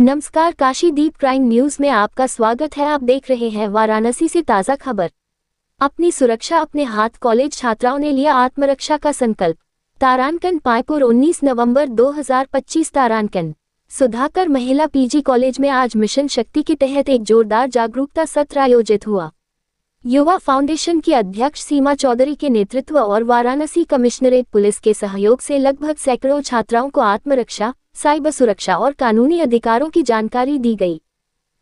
नमस्कार, काशीदीप crime news में आपका स्वागत है। आप देख रहे हैं वाराणसी से ताज़ा खबर। अपनी सुरक्षा अपने हाथ, कॉलेज छात्राओं ने लिया आत्मरक्षा का संकल्प। तारांकन पायपुर 19 नवंबर 2025 तारांकन सुधाकर महिला पीजी कॉलेज में आज मिशन शक्ति के तहत एक जोरदार जागरूकता सत्र आयोजित हुआ। युवा फाउंडेशन की अध्यक्ष सीमा चौधरी के नेतृत्व और वाराणसी कमिश्नरेट पुलिस के सहयोग से लगभग सैकड़ों छात्राओं को आत्मरक्षा, साइबर सुरक्षा और कानूनी अधिकारों की जानकारी दी गई।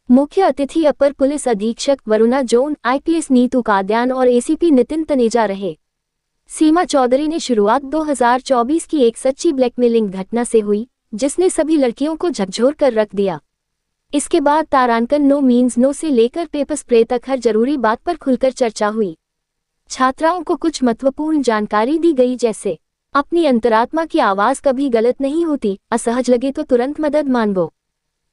मुख्य अतिथि अपर पुलिस अधीक्षक वरुणा जोन, आईपीएस नीतू काद्यान और एसीपी नितिन तनेजा रहे। सीमा चौधरी ने शुरुआत 2024 की एक सच्ची ब्लैकमेलिंग घटना से हुई, जिसने सभी लड़कियों को झकझोर कर रख दिया। इसके बाद तारांकन नो मीन्स नो से लेकर पेपर स्प्रे तक हर जरूरी बात पर खुलकर चर्चा हुई। छात्राओं को कुछ महत्वपूर्ण जानकारी दी गई, जैसे अपनी अंतरात्मा की आवाज कभी गलत नहीं होती, असहज लगे तो तुरंत मदद मांगो।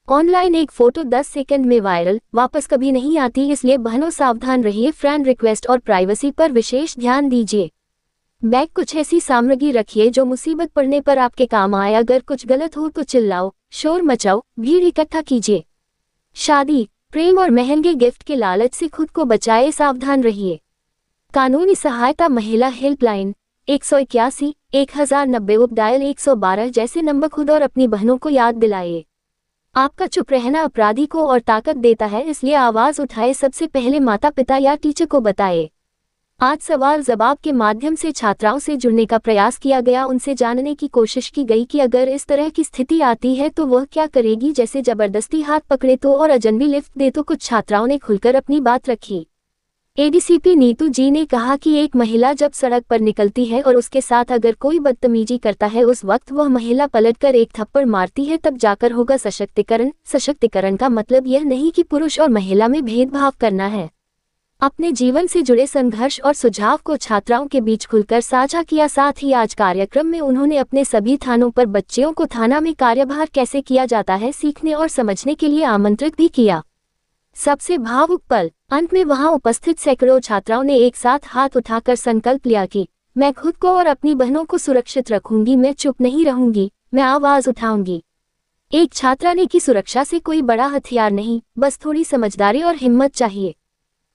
ऑनलाइन एक फोटो 10 सेकंड में वायरल, वापस कभी नहीं आती, इसलिए बहनों सावधान रहिए। फ्रेंड रिक्वेस्ट और प्राइवेसी पर विशेष ध्यान दीजिए। बैग कुछ ऐसी सामग्री रखिए जो मुसीबत पड़ने पर आपके काम आए। अगर कुछ गलत हो तो चिल्लाओ, शोर मचाओ, भीड़ इकट्ठा कीजिए। शादी, प्रेम और महंगे गिफ्ट के लालच से खुद को बचाए, सावधान रहिए। कानूनी सहायता महिला हेल्पलाइन 181, 1090, उप डायल 112 जैसे नंबर खुद और अपनी बहनों को याद दिलाइए। आपका चुप रहना अपराधी को और ताकत देता है, इसलिए आवाज उठाए। सबसे पहले माता पिता या टीचर को बताए। आज सवाल जवाब के माध्यम से छात्राओं से जुड़ने का प्रयास किया गया। उनसे जानने की कोशिश की गई कि अगर इस तरह की स्थिति आती है तो वह क्या करेगी, जैसे जबरदस्ती हाथ पकड़े तो और अजनबी लिफ्ट दे तो। कुछ छात्राओं ने खुलकर अपनी बात रखी। एडीसीपी नीतू जी ने कहा कि एक महिला जब सड़क पर निकलती है और उसके साथ अगर कोई बदतमीजी करता है, उस वक्त वह महिला पलटकर एक थप्पड़ मारती है, तब जाकर होगा सशक्तिकरण। सशक्तिकरण का मतलब यह नहीं कि पुरुष और महिला में भेदभाव करना है। अपने जीवन से जुड़े संघर्ष और सुझाव को छात्राओं के बीच खुलकर साझा किया। साथ ही आज कार्यक्रम में उन्होंने अपने सभी थानों पर बच्चियों को थाना में कार्यभार कैसे किया जाता है सीखने और समझने के लिए आमंत्रित भी किया। सबसे भावुक पल, अंत में वहां उपस्थित सैकड़ों छात्राओं ने एक साथ हाथ उठाकर संकल्प लिया कि मैं खुद को और अपनी बहनों को सुरक्षित रखूंगी, मैं चुप नहीं रहूंगी, मैं आवाज उठाऊंगी। एक छात्रा ने कि सुरक्षा से कोई बड़ा हथियार नहीं, बस थोड़ी समझदारी और हिम्मत चाहिए।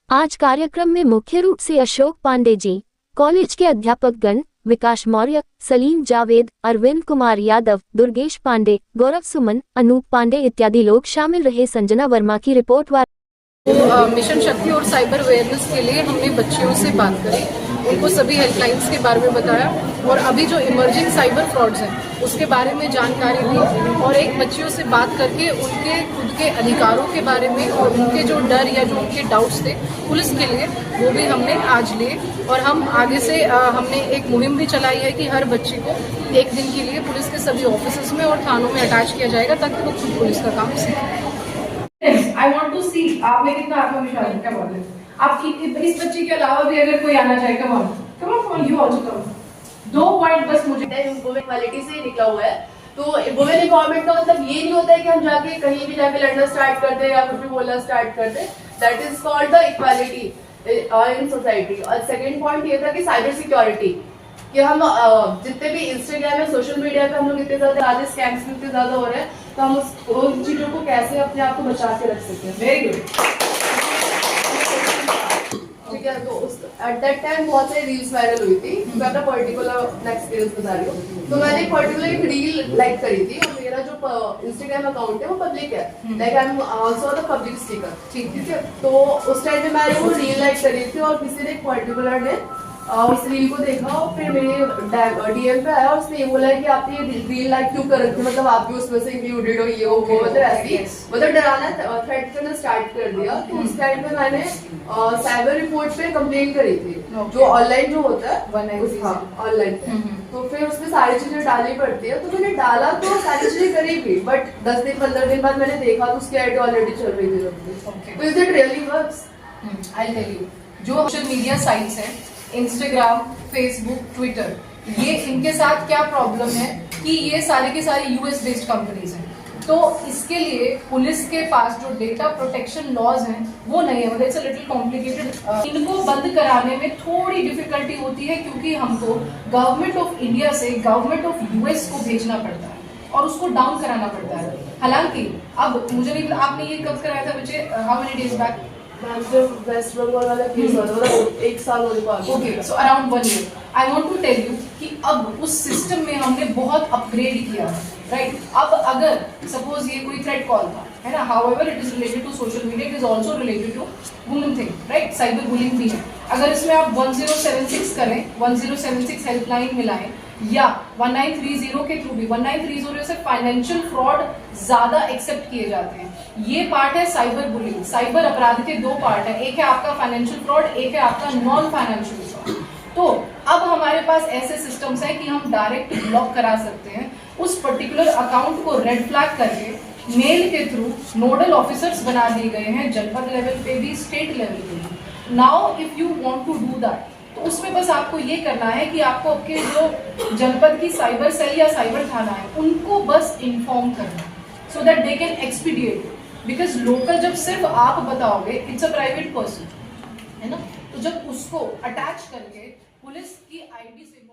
आज कार्यक्रम में मुख्य रूप से अशोक पांडे जी, कॉलेज के अध्यापकगण, विकास मौर्य, सलीम जावेद, अरविंद कुमार यादव, दुर्गेश पांडे, गौरव सुमन, अनूप पांडे इत्यादि लोग शामिल रहे। संजना वर्मा की रिपोर्ट। मिशन शक्ति और साइबर अवेयरनेस के लिए हमने बच्चियों से बात करी, उनको सभी हेल्पलाइंस के बारे में बताया और अभी जो इमर्जिंग साइबर फ्रॉड्स हैं उसके बारे में जानकारी दी। और एक बच्चियों से बात करके उनके खुद के अधिकारों के बारे में और उनके जो डर या जो उनके डाउट्स थे पुलिस के लिए, वो भी हमने आज लिए। और हम आगे से हमने एक मुहिम भी चलाई है कि हर बच्ची को एक दिन के लिए पुलिस के सभी ऑफिस में और थानों में अटैच किया जाएगा ताकि वो खुद पुलिस का काम सीखें। I want to see आप में कितना आत्मविश्वास है, क्या बात है। आप इस बच्चे के अलावा भी अगर कोई आना चाहे, come on you also come. 2 point बस मुझे वुमेन इक्वालिटी से निकला हुआ है। तो वुमेन एम्पावरमेंट का मतलब ये नहीं होता है कि हम जाके कहीं भी जाके लड़ना स्टार्ट कर दे या कुछ भी बोलना स्टार्ट कर दे। That is called the equality in society. और सेकंड पॉइंट ये था कि साइबर सिक्योरिटी, कि हम जितने भी इंस्टाग्राम या सोशल मीडिया पे हम लोग इतने ज्यादा स्कैम्स इतने ज्यादा हो रहे हैं, तो हम उन चीजों को कैसे अपने आप को बचा के रख सकते हैं। वेरी गुड, ठीक है। तो एट दैट टाइम बहुत सारी रील्स वायरल हुई थी। मैं अपना पर्टिकुलर एक्सपीरियंस बता रही हूँ। तो मैंने एक पर्टिकुलर एक रील लाइक करी थी और मेरा जो इंस्टाग्राम अकाउंट है वो पब्लिक है, like I am also the public speaker, ठीक है। तो उस टाइम में मैंने वो रील लाइक करी थी और किसी ने एक पर्टिकुलर ने उस रील को देखा और फिर मेरे डीएम पे आया और उसने ये बोला है कि आपने ये रील लाइक क्यों कर रखी है, मतलब आप भी उसमें से इंक्लूडेड हो, ये वो मतलब ऐसी मतलब डराना थ्रेट करना स्टार्ट कर दिया। तो उस टाइम पे मैंने साइबर रिपोर्ट पे कंप्लेन करी थी, जो ऑनलाइन जो होता है ऑनलाइन। तो फिर उसमें सारी चीजें डालनी पड़ती है। तो मैंने डाला तो सारी चीजें करी भी, बट 10 दिन 15 दिन बाद मैंने देखा तो उसकी आईडी ऑलरेडी चल रही थी। तो is it really works? I tell you, जो सोशल मीडिया साइट्स हैं, इंस्टाग्राम, फेसबुक, ट्विटर, ये इनके साथ क्या प्रॉब्लम है कि ये सारे के सारे यूएस बेस्ड कंपनीज हैं। तो इसके लिए पुलिस के पास जो डेटा प्रोटेक्शन लॉज हैं वो नहीं है, मतलब इट्स अ लिटिल कॉम्प्लिकेटेड। इनको बंद कराने में थोड़ी डिफिकल्टी होती है क्योंकि हमको गवर्नमेंट ऑफ इंडिया से गवर्नमेंट ऑफ यूएस को भेजना पड़ता है और उसको डाउन कराना पड़ता है। हालांकि अब मुझे नहीं पता आपने ये कब कराया था बच्चे, how many days back? Ma'am जब वेस्ट बंगाल वाला केस हुआ था मतलब 1 साल होने को आ गया। Okay, so around 1 year. I want to tell you कि अब उस सिस्टम में हमने बहुत अपग्रेड किया, राइट? अब अगर सपोज ये कोई थ्रेट कॉल था, है ना, however it is related to social media, it is also related to women thing, right? Cyber bullying भी है। अगर इसमें आप 1076 करें, 1076 हेल्पलाइन मिलाएं या 1930 के थ्रू भी, 1930 से फाइनेंशियल फ्रॉड ज्यादा एक्सेप्ट किए जाते हैं। ये पार्ट है साइबर बुलिंग। साइबर अपराध के 2 पार्ट है, एक है आपका फाइनेंशियल फ्रॉड, एक है आपका नॉन फाइनेंशियल फ्रॉड। तो अब हमारे पास ऐसे सिस्टम्स हैं कि हम डायरेक्ट ब्लॉक करा सकते हैं उस पर्टिकुलर अकाउंट को रेड फ्लैग करके। मेल के थ्रू नोडल ऑफिसर्स बना दिए गए हैं जनपद लेवल पे भी, स्टेट लेवल पे भी। Now if you want to do that, तो उसमें बस आपको ये करना है कि आपको आपके जो जनपद की साइबर सेल या साइबर थाना है उनको बस इन्फॉर्म करना, so that they can expedite. Because local जब सिर्फ आप बताओगे, इट्स अ प्राइवेट पर्सन, है ना, तो जब उसको अटैच करके पुलिस की आईडी से